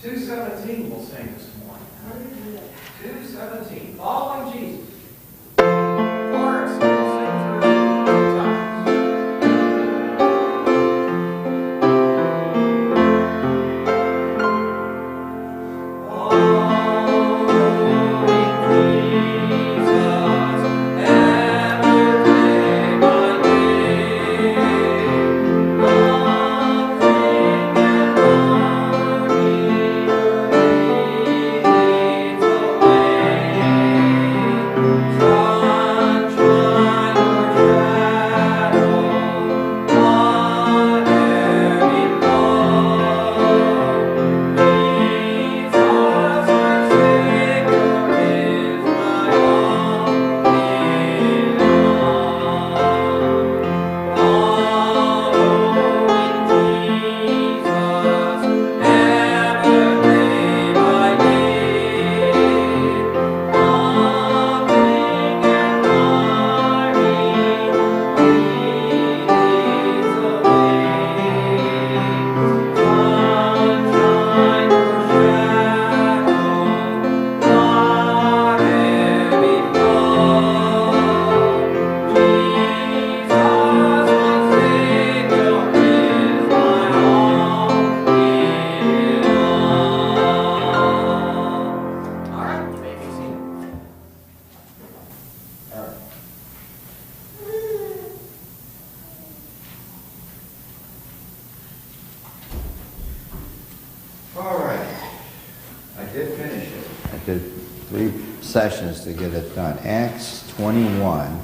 2:17 we'll sing this morning. 2:17. Following Jesus. Chorus, we'll sing through 2 times. Sessions to get it done. Acts 21.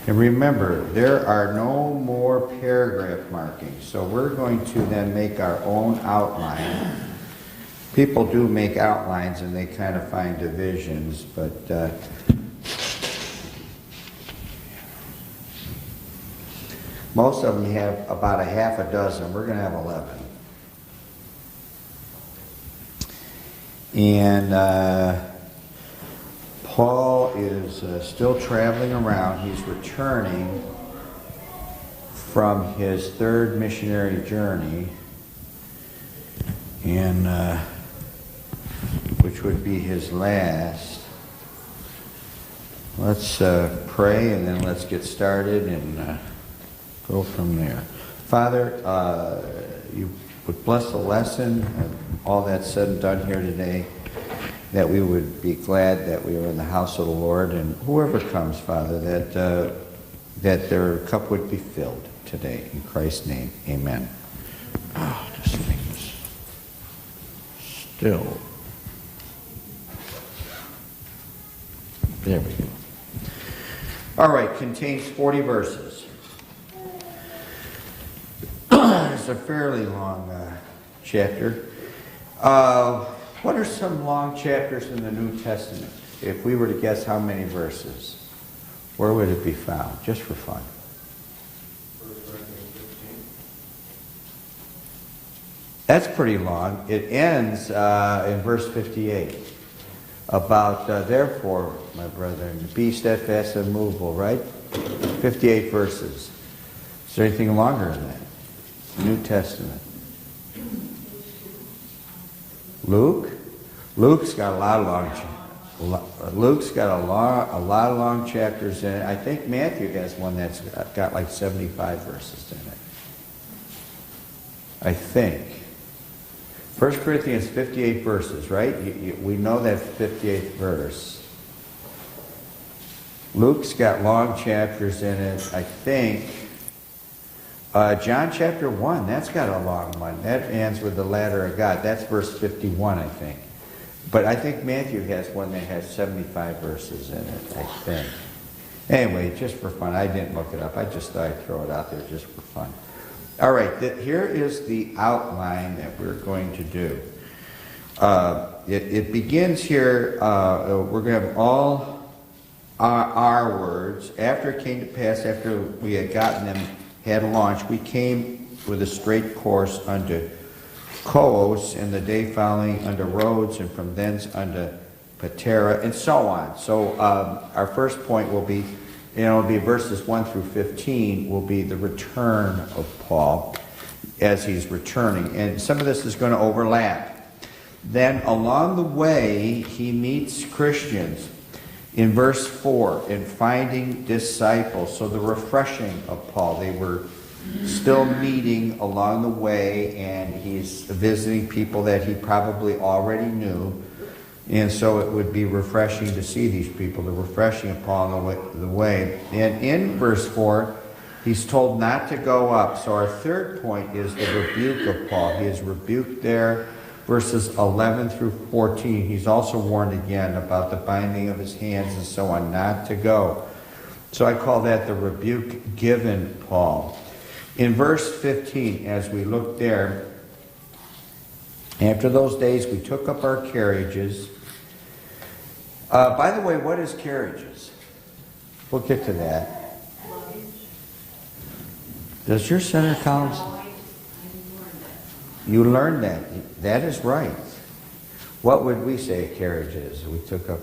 And remember, there are no more paragraph markings, so we're going to then make our own outline. People do make outlines and they kind of find divisions, but most of them have about a half a dozen. We're going to have 11. And Paul is still traveling around. He's returning from his third missionary journey, and which would be his last. Let's pray and then let's get started and go from there. Father, you would bless the lesson and all that's said and done here today, that we would be glad that we were in the house of the Lord, and whoever comes, Father, that their cup would be filled today. In Christ's name, amen. Oh, this thing is still. There we go. All right, contains 40 verses. It's a fairly long chapter. What are some long chapters in the New Testament? If we were to guess how many verses, where would it be found? Just for fun. 1 Corinthians 15. That's pretty long. It ends in verse 58. About, therefore, my brethren, be steadfast and immovable, right? 58 verses. Is there anything longer than that? New Testament. Luke's got a lot of long chapters in it. I think Matthew has one that's got like 75 verses in it. I think. 1 Corinthians 58 verses, right? We know that 58th verse. Luke's got long chapters in it, I think. John chapter 1, that's got a long one. That ends with the ladder of God. That's verse 51, I think. But I think Matthew has one that has 75 verses in it, I think. Anyway, just for fun. I didn't look it up. I just thought I'd throw it out there just for fun. All right, here is the outline that we're going to do. It begins here, we're going to have all our words. After it came to pass, after we had gotten them, had launched, we came with a straight course unto Coos, and the day following unto Rhodes, and from thence unto Patara, and so on. So our first point will be, it'll be verses 1 through 15, will be the return of Paul. as he's returning. And some of this is going to overlap. Then along the way, he meets Christians. In verse 4, in finding disciples, so the refreshing of Paul, they were still meeting along the way, and he's visiting people that he probably already knew. And so it would be refreshing to see these people, the refreshing of Paul on the way. And in verse 4, he's told not to go up. So our third point is the rebuke of Paul. He is rebuked there. Verses 11 through 14, he's also warned again about the binding of his hands and so on, not to go. So I call that the rebuke given Paul. In verse 15, as we look there, after those days we took up our carriages. By the way, what is carriages? We'll get to that. Does your center columns? You learned that. That is right. What would we say a carriage is? We took up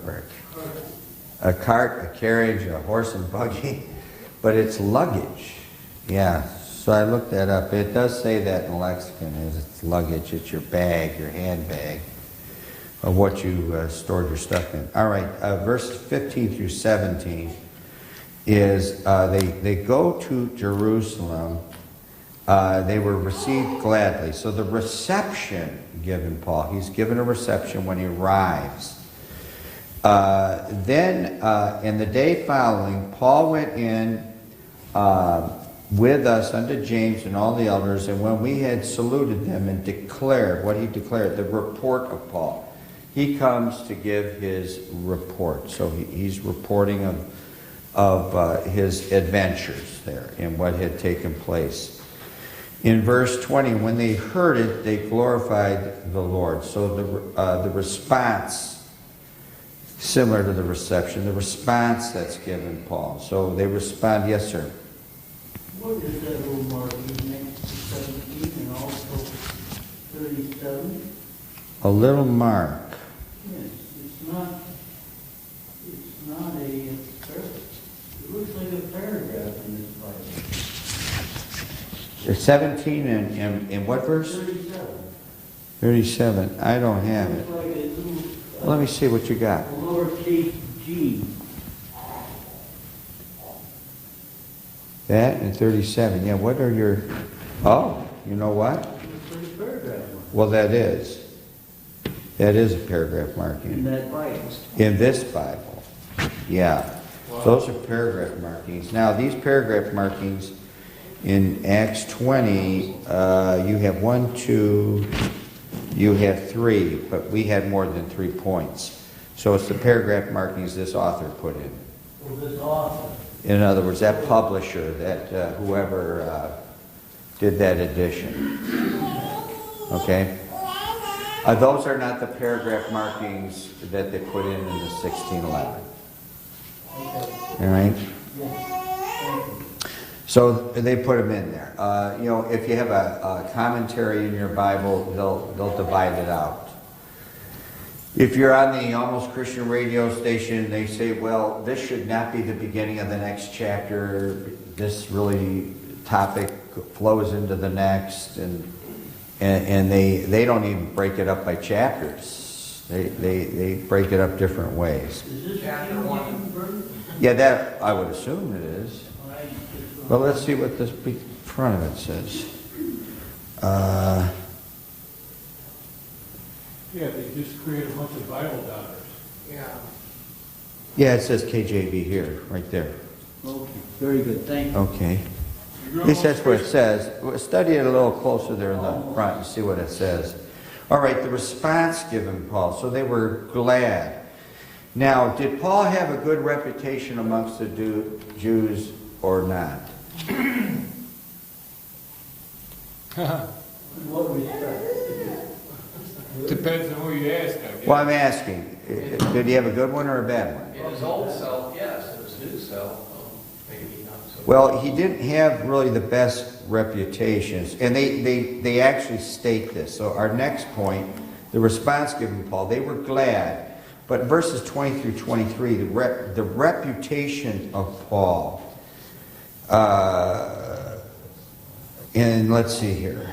a cart, a carriage, a horse and buggy, but it's luggage. Yeah, so I looked that up. It does say that in the lexicon. It's luggage. It's your bag, your handbag, of what you stored your stuff in. All right, verse 15 through 17 is they go to Jerusalem. They were received gladly. So the reception given Paul, he's given a reception when he arrives. Then in the day following, Paul went in with us unto James and all the elders, and when we had saluted them and declared, what he declared, the report of Paul. He comes to give his report. So he's reporting of his adventures there and what had taken place. In verse 20, when they heard it, they glorified the Lord. So the response, similar to the reception, the response that's given Paul. So they respond, yes, sir. What is that little mark next to 17 and also 37? A little mark. Yes, it's not a paragraph. It looks like a paragraph in this Bible. 17 and what verse? 37. 37. I don't have it. It's like a little, Let me see what you got. a lowercase g. That and 37. Yeah, what are your... Oh, you know what? It's like a paragraph mark. Well, that is. That is a paragraph marking. In that Bible. In this Bible. Yeah. Those are paragraph markings. Now, these paragraph markings in Acts 20, you have 1, 2, you have 3, but we had more than 3 points. So it's the paragraph markings this author put in. Or this author. In other words, that publisher, that whoever did that edition. Okay? Those are not the paragraph markings that they put in the 1611. All right? So they put them in there. If you have a commentary in your Bible, they'll divide it out. If you're on the Almost Christian radio station, they say, well, this should not be the beginning of the next chapter. This really topic flows into the next, and they don't even break it up by chapters. They break it up different ways. Is this Chapter 1? Yeah, that I would assume it is. Well, let's see what this front of it says. Yeah, they just create a bunch of Bible doubters. Yeah. Yeah, it says KJV here, right there. Okay, very good. Thank you. Okay. At least that's what it says. We'll study it a little closer there in the front and see what it says. All right, the response given Paul. So they were glad. Now, did Paul have a good reputation amongst the Jews or not? In what respect? Depends on who you ask, I guess. Well, I'm asking, did he have a good one or a bad one? In his old self, yes. In his new self, maybe not so. Well, he didn't have really the best reputations, and they actually state this. So our next point, the response given Paul, they were glad, but verses 20 through 23, the reputation of Paul And let's see here.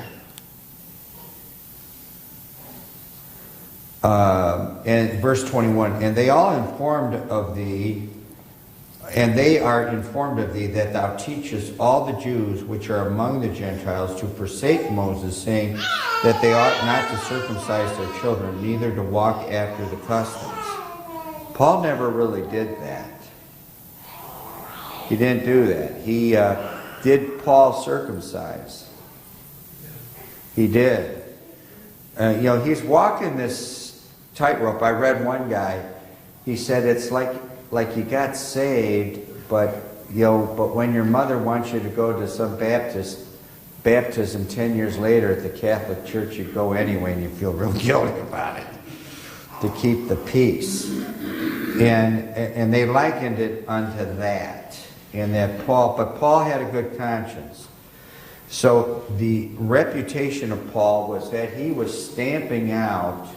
And verse 21, and they are informed of thee that thou teachest all the Jews which are among the Gentiles to forsake Moses, saying that they ought not to circumcise their children, neither to walk after the customs. Paul never really did that. He didn't do that. Did Paul circumcise? He did. He's walking this tightrope. I read one guy, he said it's like you got saved, but when your mother wants you to go to some baptism 10 years later at the Catholic Church, you go anyway and you feel real guilty about it to keep the peace. And they likened it unto that. But Paul had a good conscience. So the reputation of Paul was that he was stamping out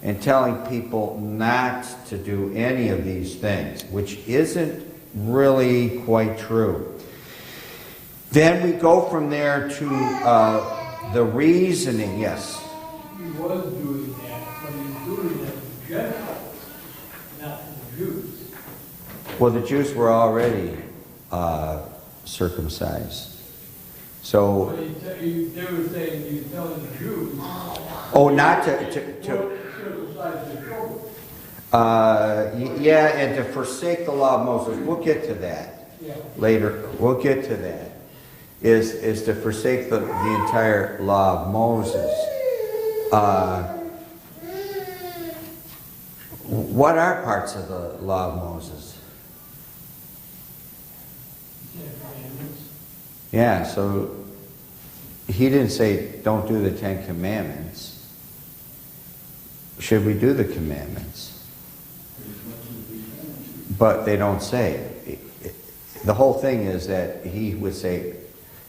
and telling people not to do any of these things, which isn't really quite true. Then we go from there to the reasoning. Yes? He was doing that, but he was doing that to Gentiles, not to the Jews. Well, the Jews were already circumcised. So But they were saying he was telling the Jews. not to circumcise their children. and to forsake the law of Moses. We'll get to that later. We'll get to that. Is to forsake the entire law of Moses. What are parts of the law of Moses? Yeah, so he didn't say don't do the 10 Commandments. Should we do the commandments? But they don't say. The whole thing is that he would say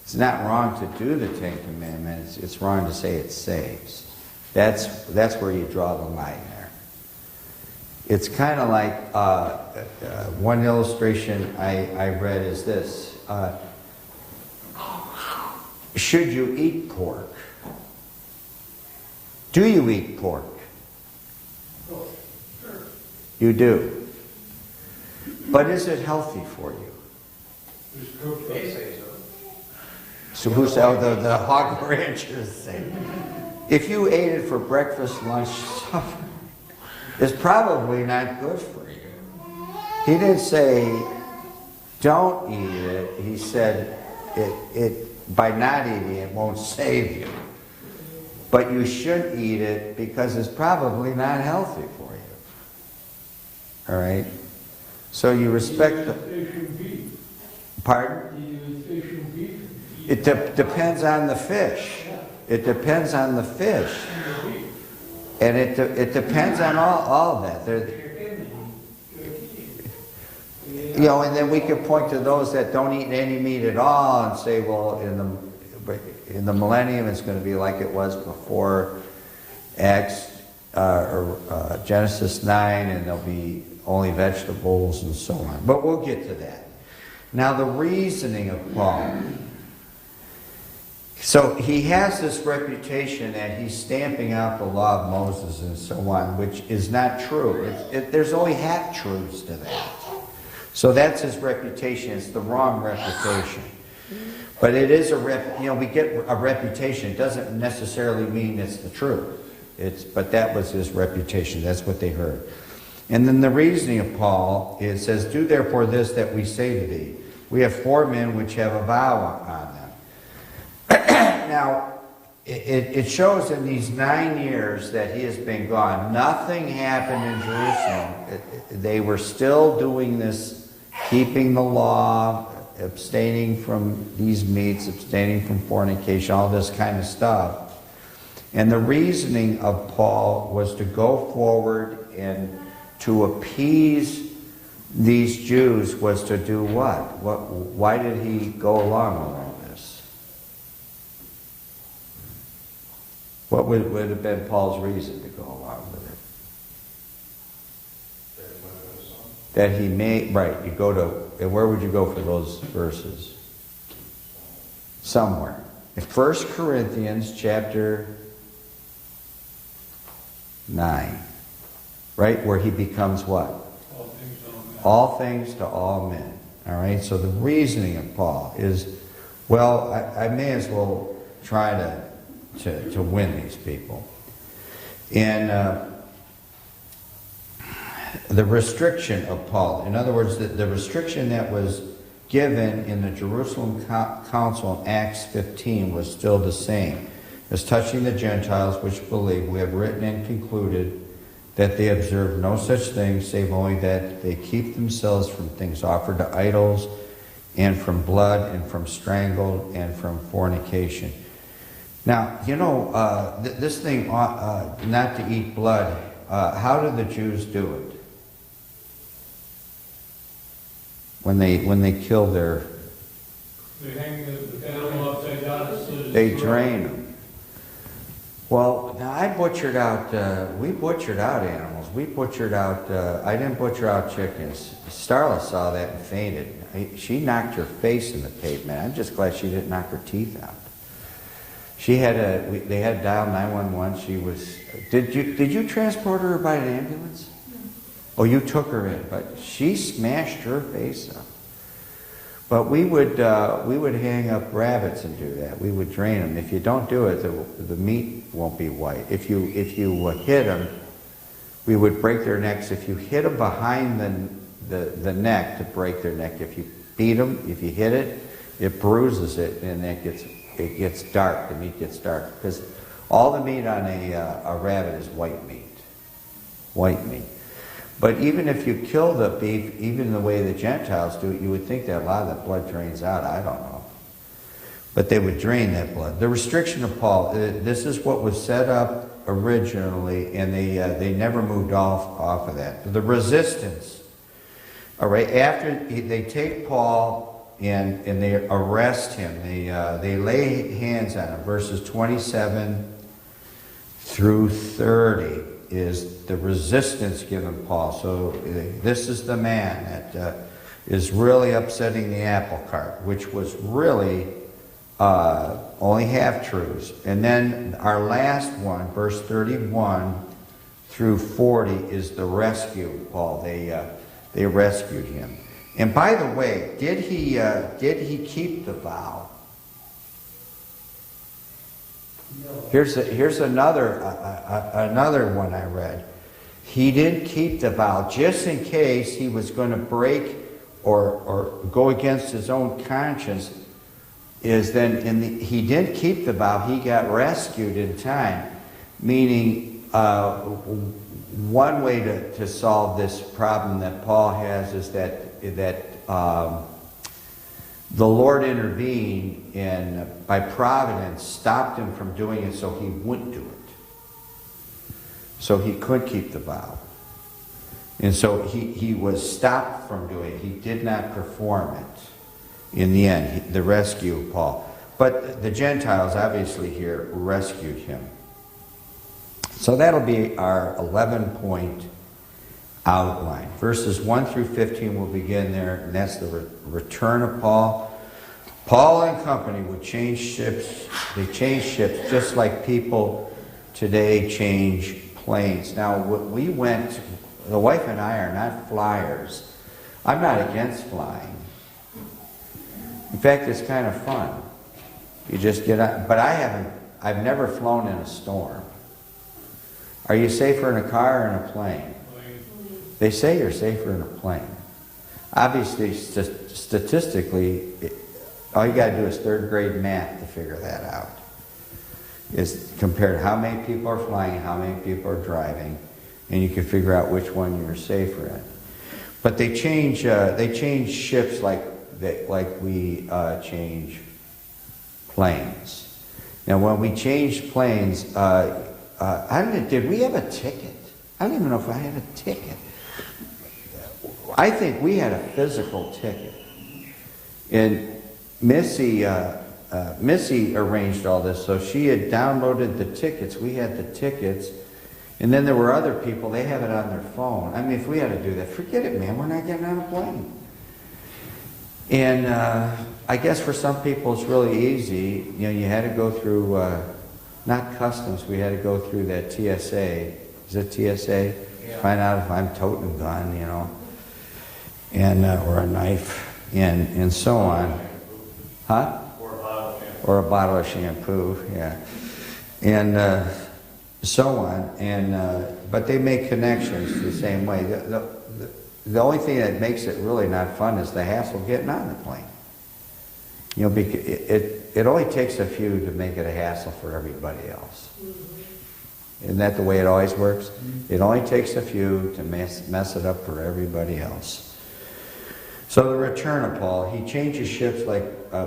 it's not wrong to do the 10 Commandments. It's wrong to say it saves. That's where you draw the line there. It's kind of like one illustration I read is this. Should you eat pork? Do you eat pork? You do. But is it healthy for you? They say so. So who's the hog ranchers say? If you ate it for breakfast, lunch, supper, it's probably not good for you. He didn't say don't eat it. He said it by not eating it won't save you. But you should eat it because it's probably not healthy for you. All right? So you respect the... Fish and beef. Pardon? You use fish and beef. It depends on the fish. It depends on the fish. And it depends on all of that. And then we could point to those that don't eat any meat at all and say, well, in the millennium it's going to be like it was before Genesis 9, and there'll be only vegetables and so on. But we'll get to that. Now the reasoning of Paul. So he has this reputation that he's stamping out the law of Moses and so on, which is not true. There's only half-truths to that. So that's his reputation. It's the wrong reputation. But it is we get a reputation. It doesn't necessarily mean it's the truth. But that was his reputation. That's what they heard. And then the reasoning of Paul, it says, do therefore this that we say to thee. We have 4 men which have a vow upon them. Now, it shows in these 9 years that he has been gone, nothing happened in Jerusalem. They were still doing this, keeping the law, abstaining from these meats, abstaining from fornication, all this kind of stuff. And the reasoning of Paul was to go forward and to appease these Jews was to do what? Why did he go along with all this? What would have been Paul's reason to go along with it? That he made, right, you go to, and where would you go for those verses? Somewhere. In 1 Corinthians chapter 9, right, where he becomes what? All things to all men. All right, so the reasoning of Paul is, well, I may as well try to win these people. And the restriction of Paul, in other words, the restriction that was given in the Jerusalem Council in Acts 15 was still the same. As touching the Gentiles which believe, we have written and concluded that they observe no such thing, save only that they keep themselves from things offered to idols, and from blood, and from strangled, and from fornication. Now, you know, this thing, not to eat blood, how did the Jews do it? When they kill their... They hang the animal upside down. They drain them. Well, now I butchered out, we butchered out animals. We butchered out, I didn't butcher out chickens. Starla saw that and fainted. She knocked her face in the pavement. I'm just glad she didn't knock her teeth out. She had they had to dial 911. She was, did you transport her by an ambulance? No. Oh, you took her in, but she smashed her face up. But we would hang up rabbits and do that. We would drain them. If you don't do it, the meat won't be white. If you hit them, we would break their necks. If you hit them behind the neck to break their neck, if you beat them, if you hit it, it bruises it, and it gets dark. The meat gets dark because all the meat on a rabbit is white meat. White meat. But even if you kill the beef, even the way the Gentiles do it, you would think that a lot of that blood drains out. I don't know. But they would drain that blood. The restriction of Paul, this is what was set up originally, and they never moved off of that. The resistance. All right, after they take Paul and they arrest him, they lay hands on him. Verses 27 through 30. Is the resistance given Paul. So this is the man that is really upsetting the apple cart, which was really only half-truths. And then our last one, verse 31 through 40, is the rescue of Paul. They rescued him. And by the way, did he keep the vow? Here's another one I read. He didn't keep the vow just in case he was going to break or go against his own conscience. He didn't keep the vow. He got rescued in time, meaning one way to solve this problem that Paul has is that the Lord intervened and by providence stopped him from doing it so he wouldn't do it. So he could keep the vow. And so he was stopped from doing it. He did not perform it in the end, the rescue of Paul. But the Gentiles obviously here rescued him. So that'll be our 11-point outline. Verses 1 through 15 will begin there, and that's the return of Paul. Paul and company would change ships. They changed ships just like people today change planes. Now, we went, the wife and I are not flyers. I'm not against flying. In fact, it's kind of fun. You just get out, but I've never flown in a storm. Are you safer in a car or in a plane? They say you're safer in a plane. Obviously, statistically, all you got to do is third grade math to figure that out. Is compared to how many people are flying and how many people are driving, and you can figure out which one you're safer in. But they change ships like we change planes. Now, when we changed planes, did we have a ticket? I don't even know if I had a ticket. I think we had a physical ticket. And Missy arranged all this, so she had downloaded the tickets. We had the tickets. And then there were other people, they have it on their phone. I mean, if we had to do that, forget it, man. We're not getting on a plane. And I guess for some people it's really easy. You know, you had to go through, not customs, we had to go through that TSA. Is it TSA? Yeah. Find out if I'm toting a gun, you know, and or a knife, and so on. Huh? Or a bottle of shampoo. Or a bottle of shampoo, yeah. And so on. And but they make connections the same way. The only thing that makes it really not fun is the hassle getting on the plane. You know, it only takes a few to make it a hassle for everybody else. Isn't that the way it always works? It only takes a few to mess it up for everybody else. So the return of Paul, he changes ships like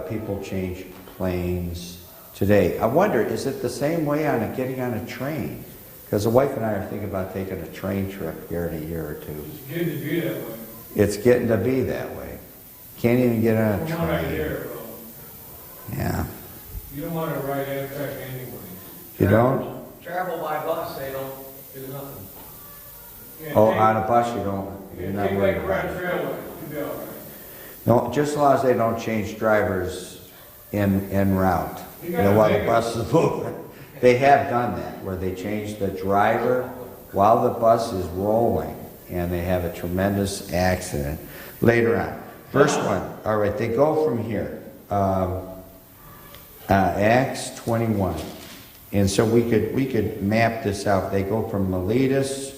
people change planes today. I wonder, is it the same way on getting on a train? Because the wife and I are thinking about taking a train trip here in a year or two. It's getting to be that way. It's getting to be that way. Can't even get on a You don't want to train. there, Yeah. you don't want to ride Amtrak anyway. You don't? Travel by bus, they don't do nothing. Yeah, Oh, take- on a bus you don't. You're yeah, not take worried like about Grand it. Trailway, you'll be all right. No, just as long as they don't change drivers en route. You You gotta know, while the make it. bus is moving. They have done that, where they change the driver while the bus is rolling, and they have a tremendous accident later on. Verse 1. All right, they go from here. Acts 21. And so we could map this out. They go from Miletus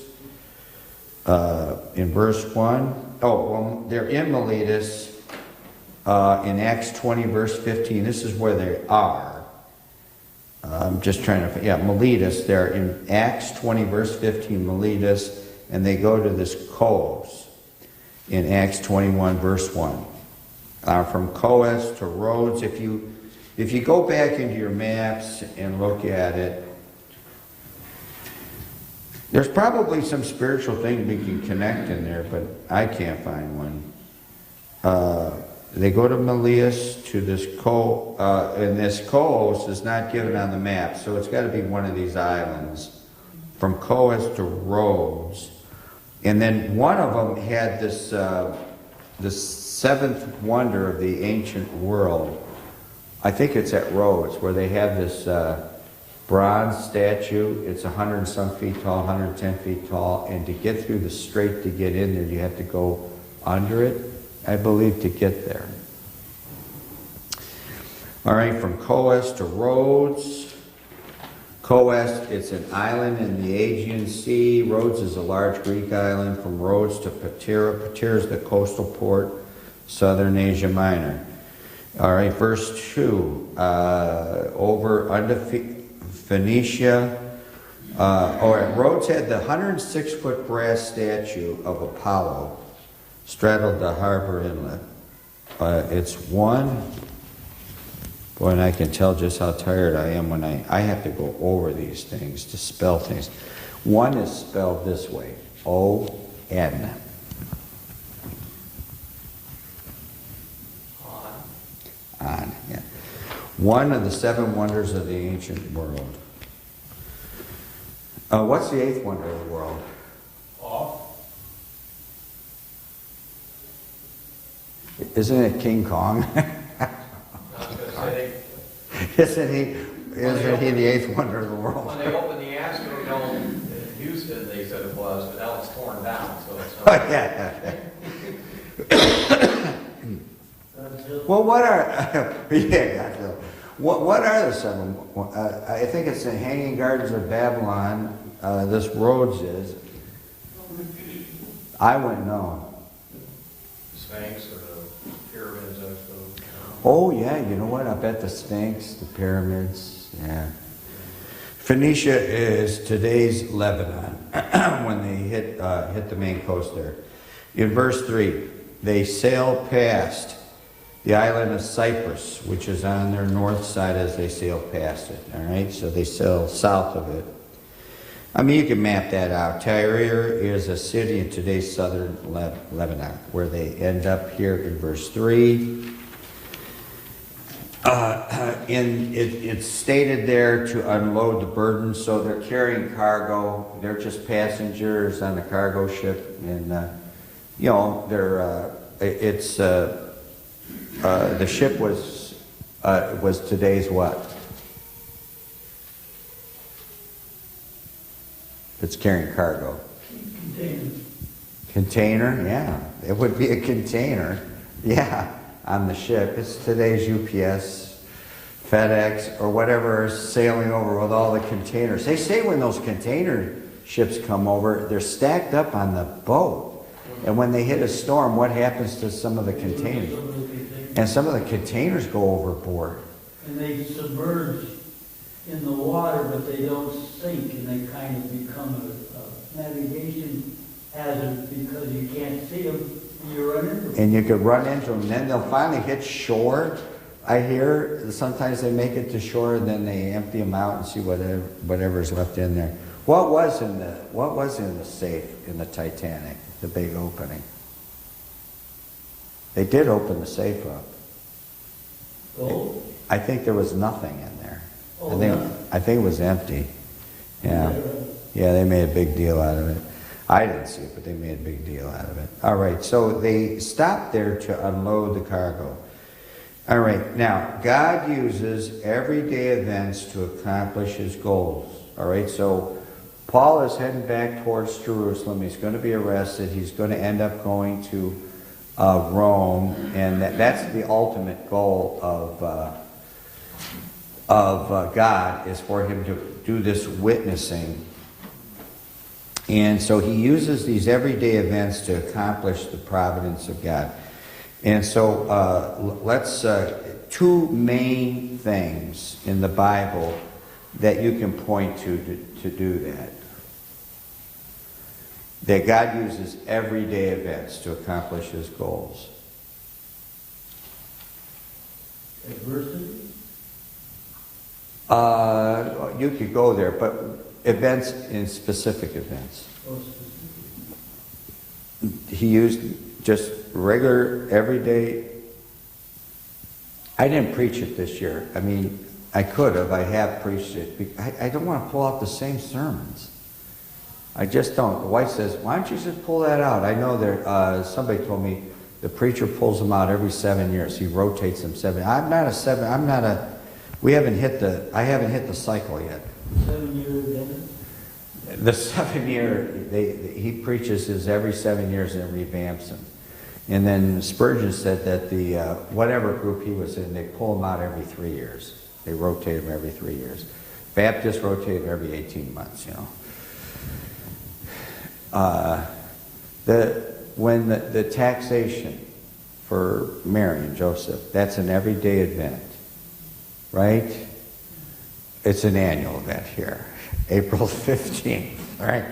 in verse 1. Oh, well, they're in Miletus in Acts 20, verse 15. This is where they are. I'm just trying to, Miletus. They're in Acts 20, verse 15, Miletus, and they go to this Coos in Acts 21, verse 1. From Coos to Rhodes. If you go back into your maps and look at it, there's probably some spiritual thing we can connect in there, but I can't find one. They go to Miletus to this and this Coos is not given on the map, so it's got to be one of these islands. From Coos to Rhodes. And then one of them had this, the seventh wonder of the ancient world. I think it's at Rhodes, where they have this bronze statue. It's 100 and some feet tall, 110 feet tall, and to get through the strait to get in there, you have to go under it, I believe, to get there. All right, from Coos to Rhodes. Coos, it's an island in the Aegean Sea. Rhodes is a large Greek island. From Rhodes to Patara. Patara is the coastal port, southern Asia Minor. All right, verse 2. Over unto Phenicia. Rhodes had the 106-foot brass statue of Apollo straddled the harbor inlet. It's one. Boy, and I can tell just how tired I am when I have to go over these things to spell things. One is spelled this way, O-N. On, yeah. One of the seven wonders of the ancient world. What's the eighth wonder of the world? Off. Isn't it King Kong? I was gonna say, Isn't he the eighth wonder of the world? when they opened the Astrodome in Houston, they said it was, but now it's torn down, so it's Oh, not. yeah. Until Well, what are what are the seven? I think it's the Hanging Gardens of Babylon. This Rhodes is. I wouldn't know. Sphinx or the pyramids, I suppose. Oh yeah, you know what? I bet the Sphinx, the pyramids. Yeah. Phoenicia is today's Lebanon when they hit the main coast there. In verse 3, they sail past the island of Cyprus, which is on their north side as they sail past it. All right, so they sail south of it. I mean, you can map that out. Tyre is a city in today's southern Lebanon, where they end up here in verse 3. It's stated there to unload the burden, so they're carrying cargo. They're just passengers on a cargo ship, and they're the ship was today's what? It's carrying cargo. Container, yeah. It would be a container, yeah, on the ship. It's today's UPS, FedEx, or whatever is sailing over with all the containers. They say when those container ships come over, they're stacked up on the boat. And when they hit a storm, what happens to some of the containers? And some of the containers go overboard. And they submerge in the water, but they don't sink, and they kind of become a navigation hazard because you can't see them and you run into them. And you could run into them, and then they'll finally hit shore. I hear sometimes they make it to shore, and then they empty them out and see whatever's left in there. What was in the safe in the Titanic? The big opening. They did open the safe up. Oh? I think there was nothing in there. Oh, I think it was empty. Yeah. Yeah, they made a big deal out of it. I didn't see it, but they made a big deal out of it. All right, so they stopped there to unload the cargo. All right, now, God uses everyday events to accomplish his goals. All right, so Paul is heading back towards Jerusalem. He's going to be arrested. He's going to end up going to Rome, and that's the ultimate goal of God, is for him to do this witnessing. And so he uses these everyday events to accomplish the providence of God. And so let's two main things in the Bible that you can point to do that. That God uses everyday events to accomplish his goals. Adversity? You could go there, but events in specific events. Oh, specific. He used just regular, everyday. I didn't preach it this year. I mean, I could have. I have preached it. I don't want to pull out the same sermons. I just don't. The wife says, why don't you just pull that out? I know there. Somebody told me the preacher pulls them out every 7 years. He rotates them 7. I'm not a 7. I'm not a. I haven't hit the cycle yet. 7 years then? The 7 year, he preaches his every 7 years and revamps them. And then Spurgeon said that the whatever group he was in, they pull him out every 3 years. They rotate him every 3 years. Baptists rotate him every 18 months, you know. When the taxation for Mary and Joseph, that's an everyday event, right? It's an annual event here, April 15th, all right?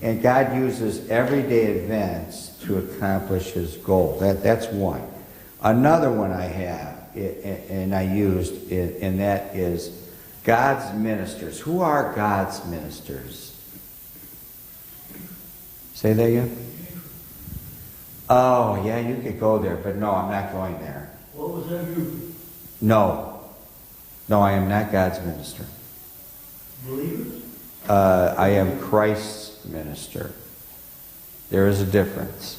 And God uses everyday events to accomplish his goal. That's one. Another one I have, and I used, and that is God's ministers. Who are God's ministers? Say that again? Oh, yeah, you could go there, but no, I'm not going there. What was that group? No, I am not God's minister. Believers? I am Christ's minister. There is a difference.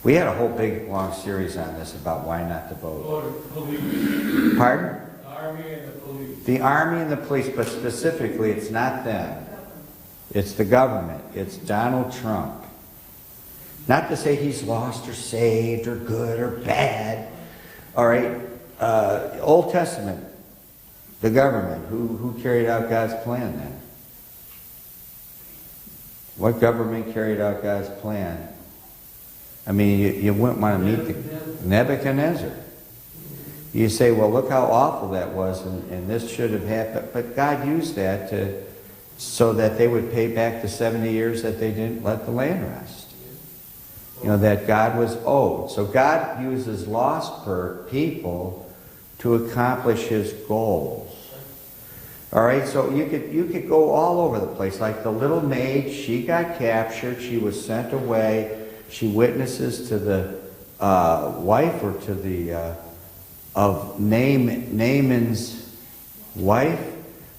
We had a whole big, long series on this about why not to vote. Or police. Pardon? The army and the police. The army and the police, but specifically, it's not them. It's the government. It's Donald Trump. Not to say he's lost or saved or good or bad. All right? Old Testament, the government. Who carried out God's plan then? What government carried out God's plan? I mean, you wouldn't want to meet the Nebuchadnezzar. You say, well, look how awful that was, and this should have happened. But God used that so that they would pay back the 70 years that they didn't let the land rest. You know, that God was owed. So God uses lost people to accomplish his goals. All right, so you could go all over the place. Like the little maid, she got captured. She was sent away. She witnesses to the wife or to the of Naaman's wife,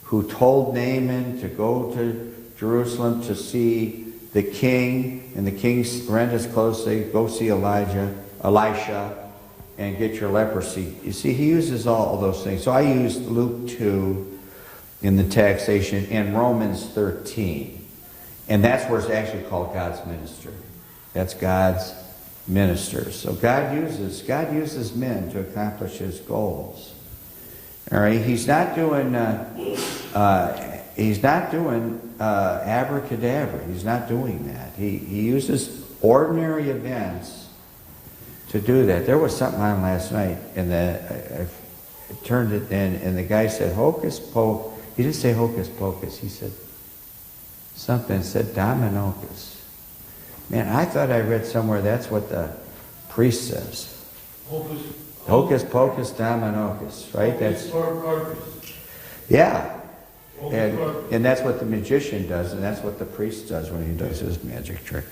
who told Naaman to go to Jerusalem to see the king, and the king rent his clothes, say, go see Elisha. and get your leprosy. You see, he uses all those things. So I used Luke 2 in the taxation and Romans 13. And that's where it's actually called God's minister. That's God's ministers. So God uses men to accomplish his goals. All right, he's not doing abracadabra. He's not doing that. He uses ordinary events to do that. There was something on last night, and I turned it in, and the guy said hocus pocus. He didn't say hocus pocus. He said something. Said dominocus. Man, I thought I read somewhere that's what the priest says. Hocus pocus dominocus, right? That's yeah. And that's what the magician does, and that's what the priest does when he does his magic trick.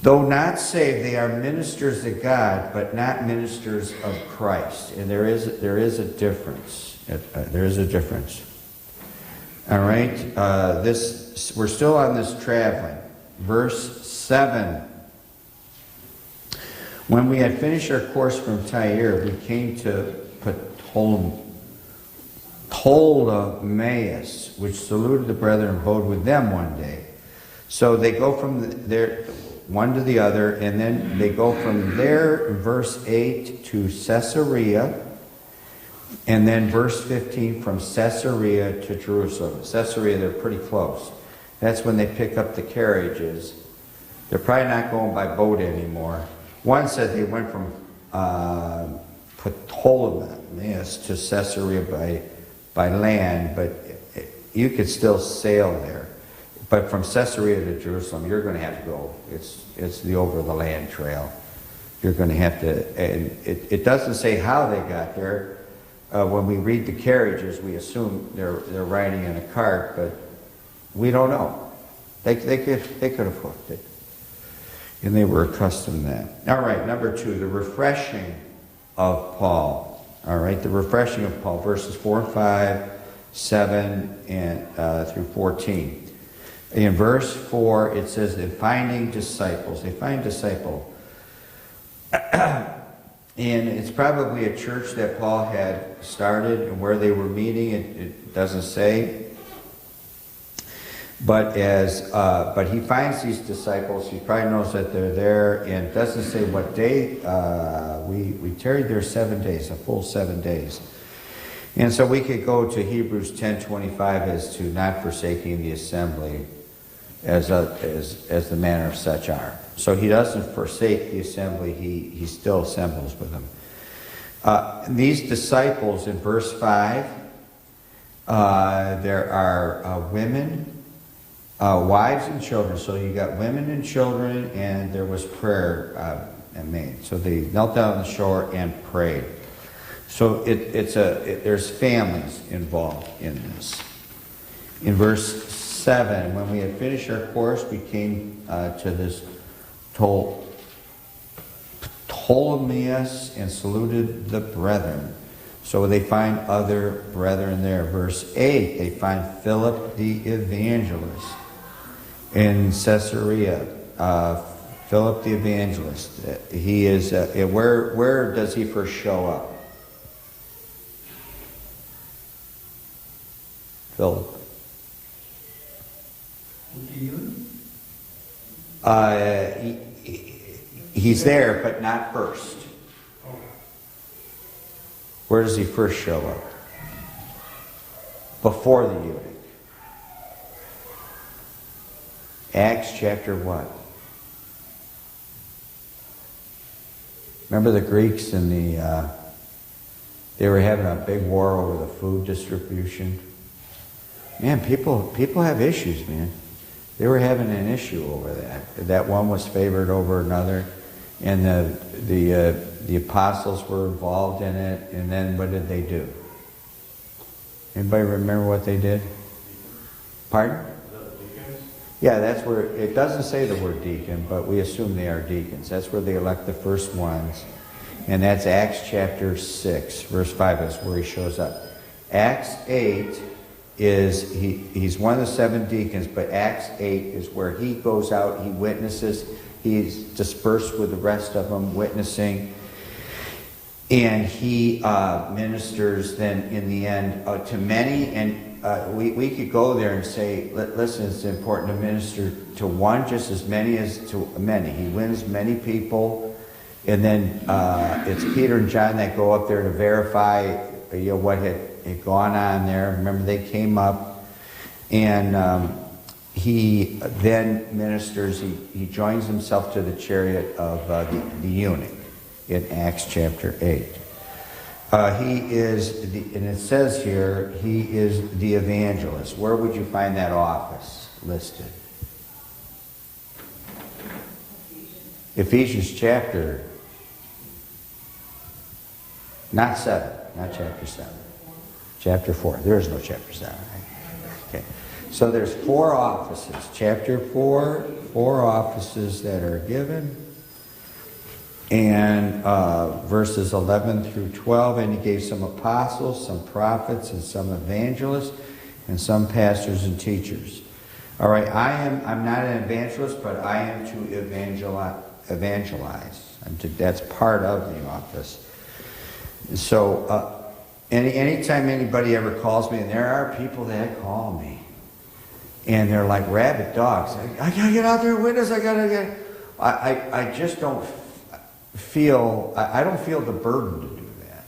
Though not saved, they are ministers of God, but not ministers of Christ. And there is a difference. There is a difference. All right. We're still on this traveling. Verse 7. When we had finished our course from Tyre, we came to Ptolemais, which saluted the brethren and abode with them one day. So they go from there one to the other, and then they go from there, verse 8, to Cæsarea, and then verse 15 from Cæsarea to Jerusalem. Cæsarea, they're pretty close. That's when they pick up the carriages. They're probably not going by boat anymore. One said they went from Ptolemais to Cæsarea by land, but you could still sail there. But from Cæsarea to Jerusalem, you're going to have to go. It's the over the land trail. You're going to have to, and it doesn't say how they got there. When we read the carriages, we assume they're riding in a cart, but we don't know. They could have hooked it, and they were accustomed to that. All right, number 2, the refreshing of Paul. All right, the refreshing of Paul, verses 4 and 5, 7 and through 14. In verse 4, it says, "In finding disciples," they find disciple. And it's probably a church that Paul had started, and where they were meeting, it doesn't say. But he finds these disciples. He probably knows that they're there, and it doesn't say what day. We tarried there 7 days, a full 7 days. And so we could go to Hebrews 10:25 as to not forsaking the assembly, as the manner of such are. So he doesn't forsake the assembly, he still assembles with them. These disciples, in verse 5, there are women, wives and children. So you got women and children, and there was prayer made. So they knelt down on the shore and prayed. So there's families involved in this. In verse 7, when we had finished our course, we came to this Ptolemais and saluted the brethren. So they find other brethren there. Verse 8, they find Philip the evangelist in Cæsarea. Philip the evangelist. He is. Where does he first show up? Philip. He's there, but not first. Where does he first show up? Before the eunuch. Acts chapter what? Remember the Greeks and they were having a big war over the food distribution. Man, people have issues, man. They were having an issue over that. That one was favored over another, and the apostles were involved in it. And then what did they do? Anybody remember what they did? Pardon? Yeah, that's where it doesn't say the word deacon, but we assume they are deacons. That's where they elect the first ones, and that's Acts chapter 6, verse 5 is where he shows up. Acts 8 is he's one of the 7 deacons, but Acts 8 is where he goes out, he witnesses, he's dispersed with the rest of them, witnessing. And he ministers then in the end to many, and we could go there and say, listen, it's important to minister to one just as many as to many. He wins many people, and then it's Peter and John that go up there to verify what had gone on there. Remember, they came up, and he then ministers, he joins himself to the chariot of the eunuch. In Acts chapter 8. He is, and it says here, he is the evangelist. Where would you find that office listed? Ephesians chapter, not 7, not chapter 7. Chapter 4. There is no chapter 7. Right? Okay. So there's 4 offices. Chapter 4, 4 offices that are given. And verses 11 through 12, and he gave some apostles, some prophets, and some evangelists, and some pastors and teachers. All right, I'm not an evangelist, but I am to evangelize. That's part of the office. So anytime anybody ever calls me, and there are people that call me, and they're like rabid dogs. I gotta get out there and witness. I just don't feel, I don't feel the burden to do that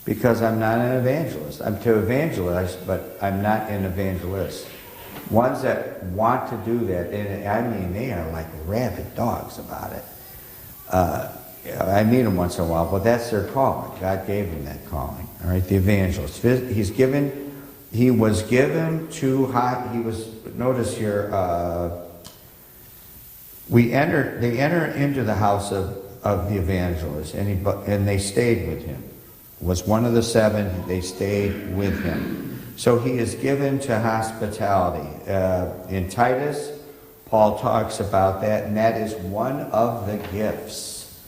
because I'm not an evangelist. I'm to evangelize, but I'm not an evangelist. Ones that want to do that, and I mean, they are like rabid dogs about it. I meet them once in a while, but that's their calling. God gave them that calling. All right, the evangelist. He was given to, notice here, they enter into the house of the evangelist, and they stayed with him. Was one of the 7, they stayed with him. So he is given to hospitality. In Titus, Paul talks about that, and that is one of the gifts.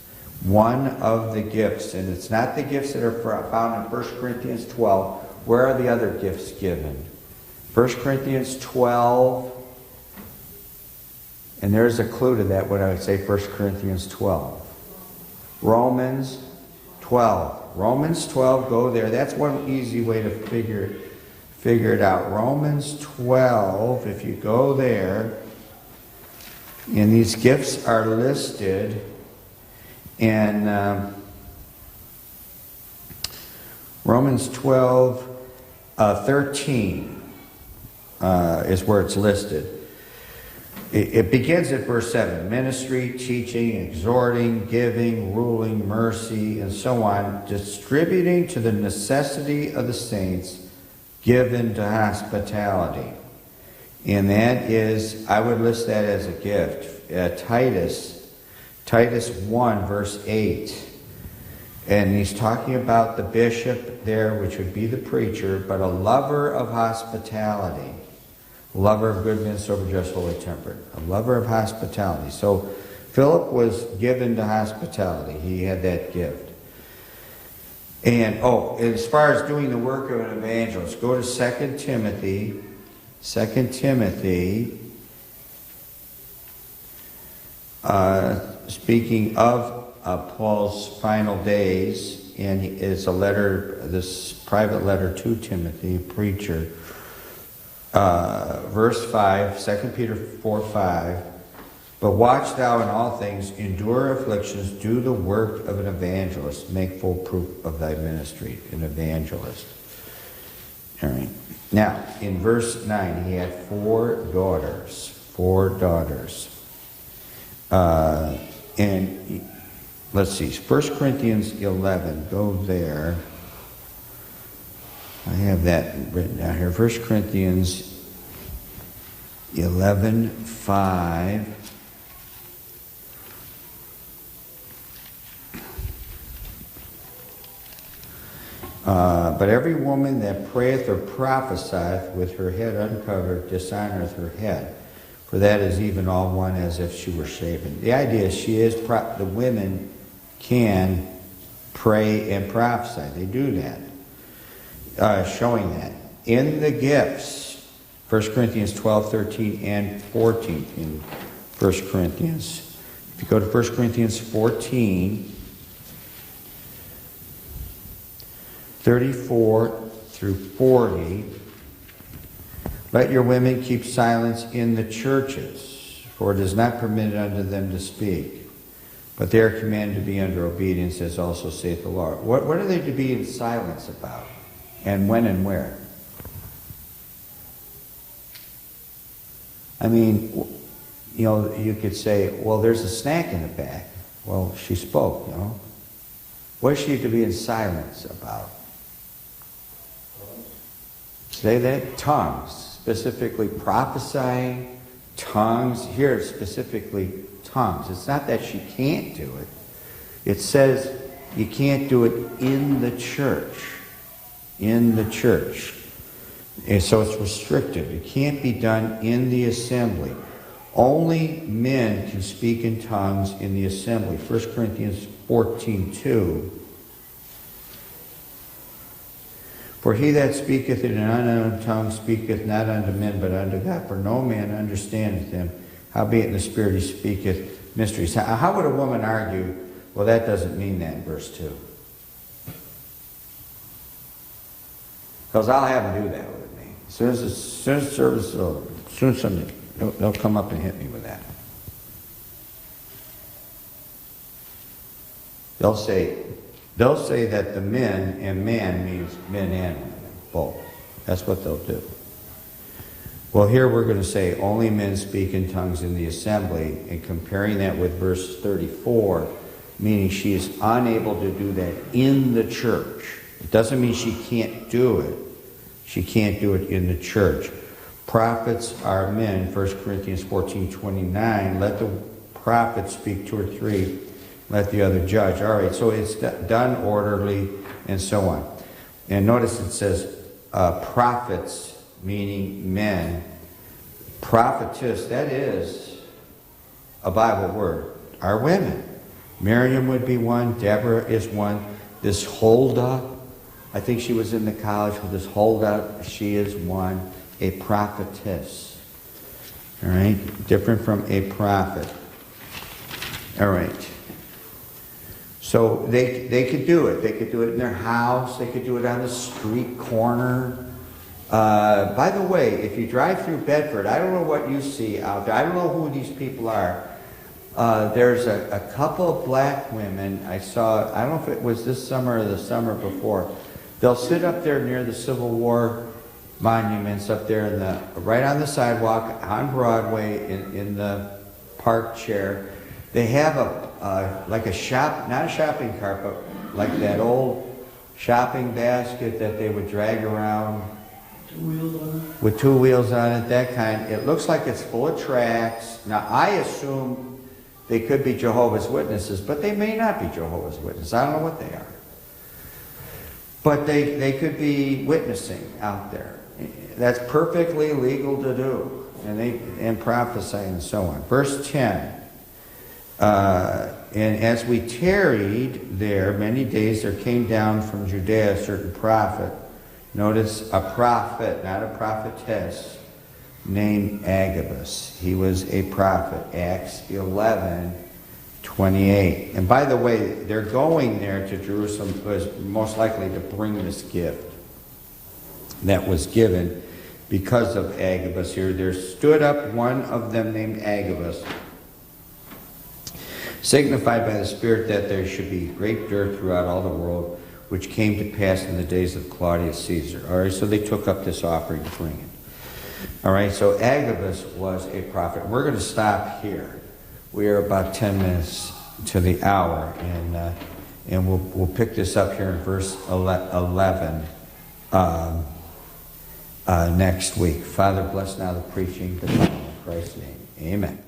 One of the gifts. And it's not the gifts that are found in 1 Corinthians 12. Where are the other gifts given? 1 Corinthians 12. And there's a clue to that when I would say 1 Corinthians 12. Romans 12. Romans 12, go there. That's one easy way to figure it out. Romans 12, if you go there, and these gifts are listed, and Romans 12, 13 is where it's listed. It begins at verse 7. Ministry, teaching, exhorting, giving, ruling, mercy, and so on. Distributing to the necessity of the saints, given to hospitality. And that is, I would list that as a gift. Titus 1, verse 8. And he's talking about the bishop there, which would be the preacher, but a lover of hospitality. Lover of good men, sober, just, holy, temperate. A lover of hospitality. So Philip was given to hospitality. He had that gift. And, as far as doing the work of an evangelist, go to 2 Timothy. 2 Timothy, speaking of Paul's final days, and it's a letter, this private letter to Timothy, preacher. Verse 5, 2 Peter 4:5. But watch thou in all things, endure afflictions, do the work of an evangelist, make full proof of thy ministry, an evangelist. All right. Now, in verse 9, he had 4 daughters. 4 daughters. And let's see, 1 Corinthians 11, go there. I have that written down here. 1 Corinthians 11:5. But every woman that prayeth or prophesieth with her head uncovered dishonoreth her head, for that is even all one as if she were shaven. The idea is the women can pray and prophesy. They do that. Showing that. In the gifts, 1 Corinthians 12, 13, and 14 in 1 Corinthians. If you go to 1 Corinthians 14, 34 through 40. Let your women keep silence in the churches, for it is not permitted unto them to speak. But they are commanded to be under obedience, as also saith the Lord. What are they to be in silence about? And when and where? I mean, you know, you could say, well, there's a snack in the back. Well, she spoke, you know. What is she to be in silence about? Say that? Tongues. Specifically prophesying, tongues. Here, specifically tongues. It's not that she can't do it. It says you can't do it in the church. In the church. And so it's restricted. It can't be done in the assembly. Only men can speak in tongues in the assembly. 1 Corinthians 14:2. For he that speaketh in an unknown tongue speaketh not unto men, but unto God. For no man understandeth him. Howbeit in the Spirit he speaketh mysteries. How would a woman argue, well, that doesn't mean that in verse 2? Because I'll have them do that with me. As soon as service is over, as soon as something, they'll come up and hit me with that. They'll say that the men and man means men and women, both. That's what they'll do. Well, here we're going to say only men speak in tongues in the assembly, and comparing that with verse 34, meaning she is unable to do that in the church. It doesn't mean she can't do it. She can't do it in the church. Prophets are men, 1 Corinthians 14:29. Let the prophet speak 2 or 3. Let the other judge. All right, so it's done orderly and so on. And notice it says prophets, meaning men. Prophetess, that is a Bible word, are women. Miriam would be one. Deborah is one. This Huldah, I think she was in the college with this Huldah. She is one. A prophetess. All right, different from a prophet. All right. So they could do it. They could do it in their house. They could do it on the street corner. By the way, if you drive through Bedford, I don't know what you see out there. I don't know who these people are. There's a couple of black women I saw. I don't know if it was this summer or the summer before. They'll sit up there near the Civil War monuments up there right on the sidewalk on Broadway in the park chair. They have like a shop, not a shopping cart, but like that old shopping basket that they would drag around. 2 wheels on it? With 2 wheels on it, that kind. It looks like it's full of tracts. Now, I assume they could be Jehovah's Witnesses, but they may not be Jehovah's Witnesses. I don't know what they are. But they could be witnessing out there. That's perfectly legal to do. And prophesy and so on. Verse 10. And as we tarried there many days, there came down from Judæa a certain prophet. Notice a prophet, not a prophetess, named Agabus. He was a prophet. Acts 11:28. And by the way, they're going there to Jerusalem was most likely to bring this gift that was given because of Agabus here. There stood up one of them named Agabus, signified by the Spirit that there should be great dearth throughout all the world, which came to pass in the days of Claudius Caesar. All right, so they took up this offering to bring it. All right, so Agabus was a prophet. We're going to stop here. We are about 10 minutes to the hour, and we'll pick this up here in verse 11 next week. Father, bless now the preaching, the Christ's name. Amen.